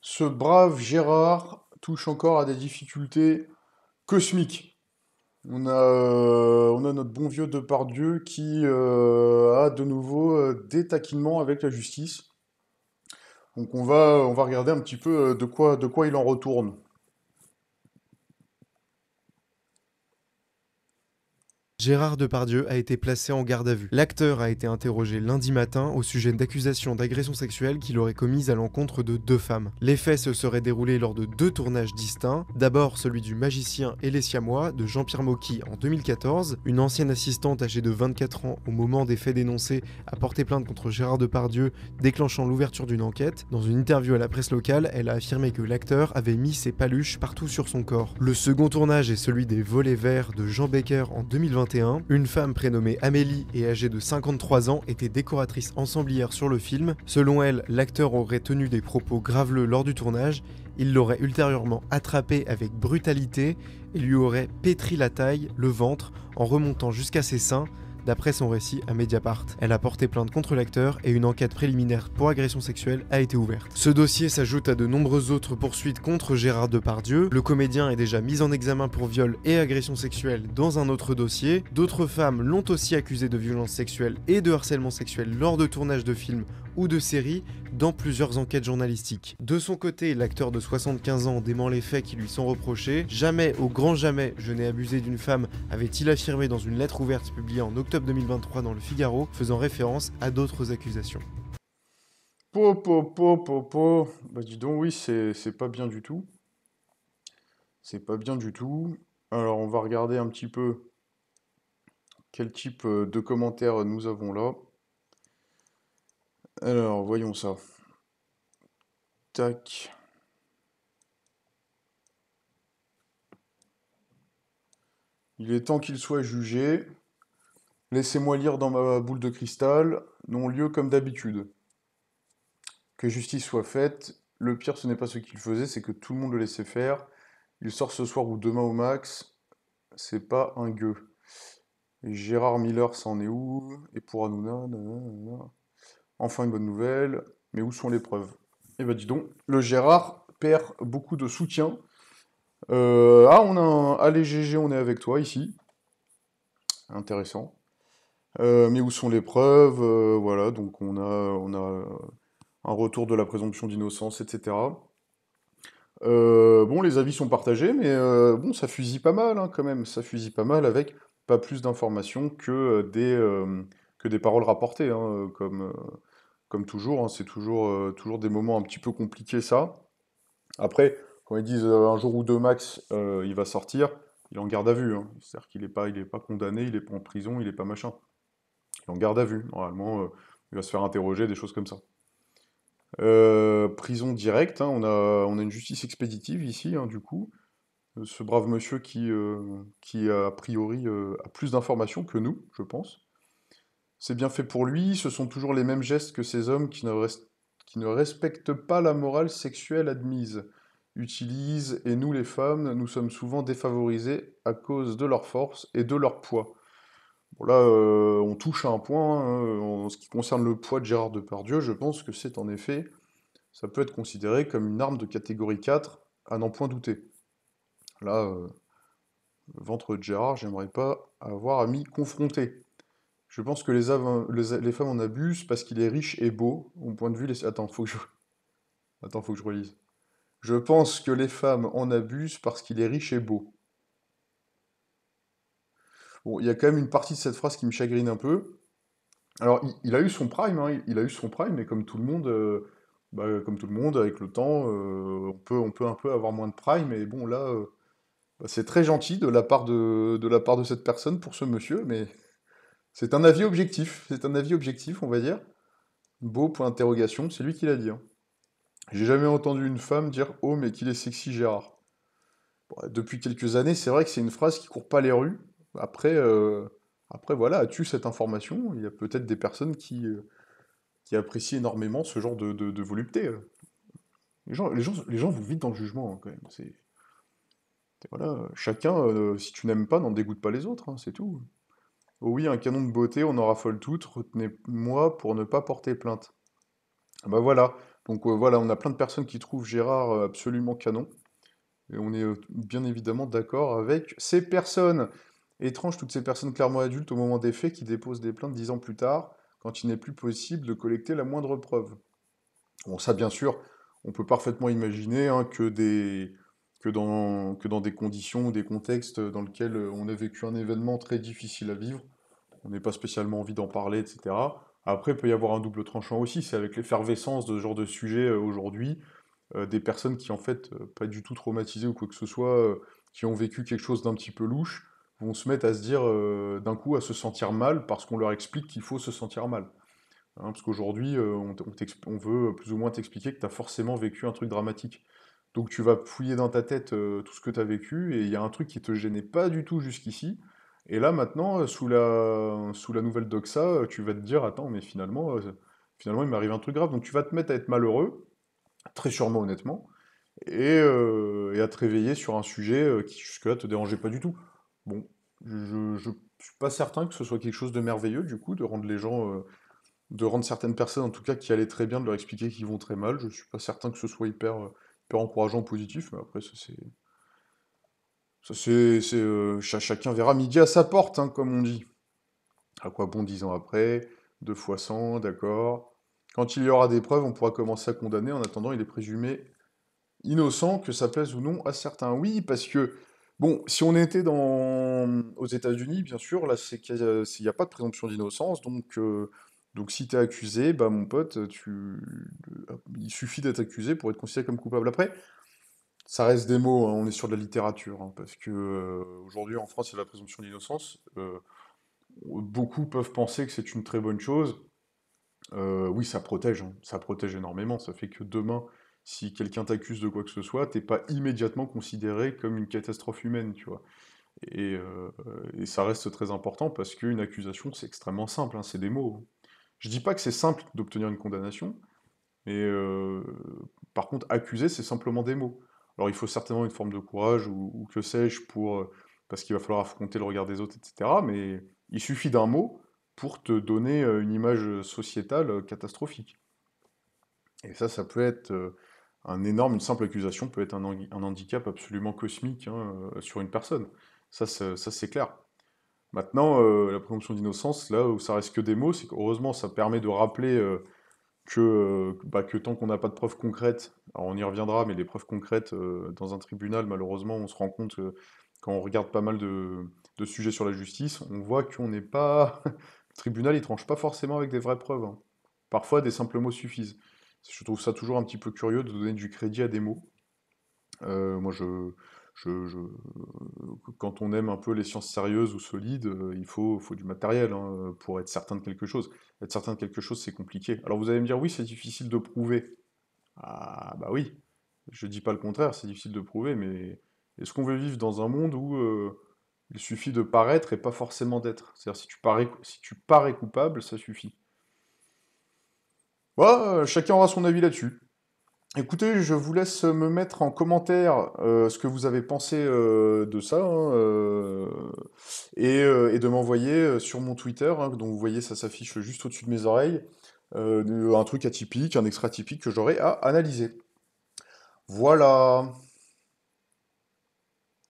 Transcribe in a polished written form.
Ce brave Gérard touche encore à des difficultés cosmiques. On a notre bon vieux Depardieu qui a de nouveau des taquinements avec la justice. Donc on va regarder un petit peu de quoi il en retourne. Gérard Depardieu a été placé en garde à vue. L'acteur a été interrogé lundi matin au sujet d'accusations d'agression sexuelle qu'il aurait commises à l'encontre de deux femmes. Les faits se seraient déroulés lors de deux tournages distincts. D'abord celui du Magicien et les Siamois de Jean-Pierre Mocky en 2014. Une ancienne assistante âgée de 24 ans au moment des faits dénoncés a porté plainte contre Gérard Depardieu, déclenchant l'ouverture d'une enquête. Dans une interview à la presse locale, elle a affirmé que l'acteur avait mis ses paluches partout sur son corps. Le second tournage est celui des Volets verts de Jean Becker en 2021. Une femme prénommée Amélie et âgée de 53 ans était décoratrice ensemblière sur le film. Selon elle, l'acteur aurait tenu des propos graveleux lors du tournage. Il l'aurait ultérieurement attrapée avec brutalité et lui aurait pétri la taille, le ventre, en remontant jusqu'à ses seins. D'après son récit à Mediapart, elle a porté plainte contre l'acteur et une enquête préliminaire pour agression sexuelle a été ouverte. Ce dossier s'ajoute à de nombreuses autres poursuites contre Gérard Depardieu. Le comédien est déjà mis en examen pour viol et agression sexuelle dans un autre dossier. D'autres femmes l'ont aussi accusé de violences sexuelles et de harcèlement sexuel lors de tournages de films ou de séries dans plusieurs enquêtes journalistiques. De son côté, l'acteur de 75 ans dément les faits qui lui sont reprochés. Jamais, au grand jamais, je n'ai abusé d'une femme, avait-il affirmé dans une lettre ouverte publiée en octobre 2023 dans le Figaro, faisant référence à d'autres accusations. Po. Bah dis donc, oui, c'est pas bien du tout. C'est pas bien du tout. Alors on va regarder un petit peu quel type de commentaires nous avons là. Alors voyons ça. Tac. Il est temps qu'il soit jugé. Laissez-moi lire dans ma boule de cristal. Non lieu comme d'habitude. Que justice soit faite. Le pire, ce n'est pas ce qu'il faisait, c'est que tout le monde le laissait faire. Il sort ce soir ou demain au max. C'est pas un gueux. Et Gérard Miller, ça en est où? Et pour Hanouna, nanana. Enfin une bonne nouvelle. Mais où sont les preuves? Eh ben dis donc, le Gérard perd beaucoup de soutien. On a un... Allez GG, on est avec toi ici. Intéressant. Mais où sont les preuves? Voilà, donc on a un retour de la présomption d'innocence, etc. Bon, les avis sont partagés, mais bon, ça fusille pas mal, hein, quand même. Ça fusille pas mal avec pas plus d'informations que des paroles rapportées, hein, comme toujours, hein. C'est toujours des moments un petit peu compliqués, ça. Après, quand ils disent un jour ou deux max, il va sortir, il est en garde à vue, hein. C'est-à-dire qu'il est pas condamné, il est pas en prison, il est pas machin. Il est en garde à vue. Normalement, il va se faire interroger, des choses comme ça. Prison directe, hein, on a une justice expéditive ici, hein, du coup. Ce brave monsieur qui a priori a plus d'informations que nous, je pense. C'est bien fait pour lui, ce sont toujours les mêmes gestes que ces hommes qui ne respectent pas la morale sexuelle admise, utilisent, et nous les femmes, nous sommes souvent défavorisés à cause de leur force et de leur poids. Bon là, on touche à un point, hein, en ce qui concerne le poids de Gérard Depardieu, je pense que c'est en effet, ça peut être considéré comme une arme de catégorie 4, à n'en point douter. Là, le ventre de Gérard, j'aimerais pas avoir à m'y confronter. Je pense que les femmes en abusent parce qu'il est riche et beau. Au point de vue, Attends, faut que je relise. Je pense que les femmes en abusent parce qu'il est riche et beau. Bon, il y a quand même une partie de cette phrase qui me chagrine un peu. Alors, il a eu son prime, hein, il a eu son prime, mais comme tout le monde, avec le temps, on peut un peu avoir moins de prime, et bon, là, bah, c'est très gentil de la part de cette personne pour ce monsieur, mais c'est un avis objectif, on va dire. Beau, point d'interrogation, c'est lui qui l'a dit, hein. J'ai jamais entendu une femme dire «Oh, mais qu'il est sexy Gérard». Bon, depuis quelques années, c'est vrai que c'est une phrase qui court pas les rues. Après, après voilà, as-tu cette information? Il y a peut-être des personnes qui apprécient énormément ce genre de volupté. Les gens vont vite dans le jugement, hein, quand même. Voilà, chacun, si tu n'aimes pas, n'en dégoûte pas les autres, hein, c'est tout. Oh oui, un canon de beauté, on en raffole toutes, retenez-moi pour ne pas porter plainte. Ah bah voilà, Donc voilà, on a plein de personnes qui trouvent Gérard absolument canon. Et on est bien évidemment d'accord avec ces personnes. Étrange, toutes ces personnes clairement adultes au moment des faits qui déposent des plaintes 10 ans plus tard, quand il n'est plus possible de collecter la moindre preuve. Bon, ça, bien sûr, on peut parfaitement imaginer hein, que dans des conditions ou des contextes dans lesquels on a vécu un événement très difficile à vivre, on n'est pas spécialement envie d'en parler, etc. Après, il peut y avoir un double tranchant aussi, c'est avec l'effervescence de ce genre de sujet aujourd'hui, des personnes qui, en fait, pas du tout traumatisées ou quoi que ce soit, qui ont vécu quelque chose d'un petit peu louche, vont se mettre à se dire, d'un coup, à se sentir mal parce qu'on leur explique qu'il faut se sentir mal. Hein, parce qu'aujourd'hui, on veut plus ou moins t'expliquer que tu as forcément vécu un truc dramatique. Donc tu vas fouiller dans ta tête tout ce que tu as vécu, et il y a un truc qui te gênait pas du tout jusqu'ici. Et là maintenant, sous la nouvelle doxa, tu vas te dire, attends, mais finalement il m'arrive un truc grave. Donc tu vas te mettre à être malheureux, très sûrement honnêtement, et à te réveiller sur un sujet qui jusque-là te dérangeait pas du tout. Bon, je suis pas certain que ce soit quelque chose de merveilleux, du coup, de rendre les gens de rendre certaines personnes, en tout cas, qui allaient très bien, de leur expliquer qu'ils vont très mal. Je suis pas certain que ce soit hyper encourageant, positif, mais après, chacun verra midi à sa porte, hein, comme on dit. À quoi bon 10 ans après, 2 fois 100, d'accord. Quand il y aura des preuves, on pourra commencer à condamner. En attendant, il est présumé innocent, que ça plaise ou non à certains. Oui, parce que, bon, si on était aux États-Unis, bien sûr, là, il n'y a pas de présomption d'innocence, donc si t'es accusé, bah mon pote, il suffit d'être accusé pour être considéré comme coupable. Après, ça reste des mots, hein, on est sur de la littérature, hein, parce que aujourd'hui en France, il y a la présomption d'innocence. Beaucoup peuvent penser que c'est une très bonne chose. Oui, ça protège, hein, ça protège énormément. Ça fait que demain, si quelqu'un t'accuse de quoi que ce soit, t'es pas immédiatement considéré comme une catastrophe humaine, tu vois. Et ça reste très important parce qu'une accusation, c'est extrêmement simple, hein, c'est des mots. Je dis pas que c'est simple d'obtenir une condamnation, mais par contre, accuser, c'est simplement des mots. Alors il faut certainement une forme de courage ou que sais-je parce qu'il va falloir affronter le regard des autres, etc. Mais il suffit d'un mot pour te donner une image sociétale catastrophique. Et ça peut être une simple accusation peut être un handicap absolument cosmique hein, sur une personne. Ça c'est clair. Maintenant, la présomption d'innocence, là où ça reste que des mots, c'est qu'heureusement, ça permet de rappeler que tant qu'on n'a pas de preuves concrètes, alors on y reviendra, mais les preuves concrètes dans un tribunal, malheureusement, on se rend compte quand on regarde pas mal de sujets sur la justice, on voit qu'on n'est pas... Le tribunal, il tranche pas forcément avec des vraies preuves, hein. Parfois, des simples mots suffisent. Je trouve ça toujours un petit peu curieux de donner du crédit à des mots. Moi, quand on aime un peu les sciences sérieuses ou solides, faut du matériel hein, pour être certain de quelque chose. Être certain de quelque chose, c'est compliqué. Alors vous allez me dire, oui, c'est difficile de prouver. Ah, bah oui, je dis pas le contraire, c'est difficile de prouver, mais est-ce qu'on veut vivre dans un monde où il suffit de paraître et pas forcément d'être? C'est-à-dire, si tu parais coupable, ça suffit. Voilà, chacun aura son avis là-dessus. Écoutez, je vous laisse me mettre en commentaire ce que vous avez pensé de ça, hein, et de m'envoyer sur mon Twitter, hein, dont vous voyez ça s'affiche juste au-dessus de mes oreilles, un truc atypique, un extra atypique que j'aurai à analyser. Voilà.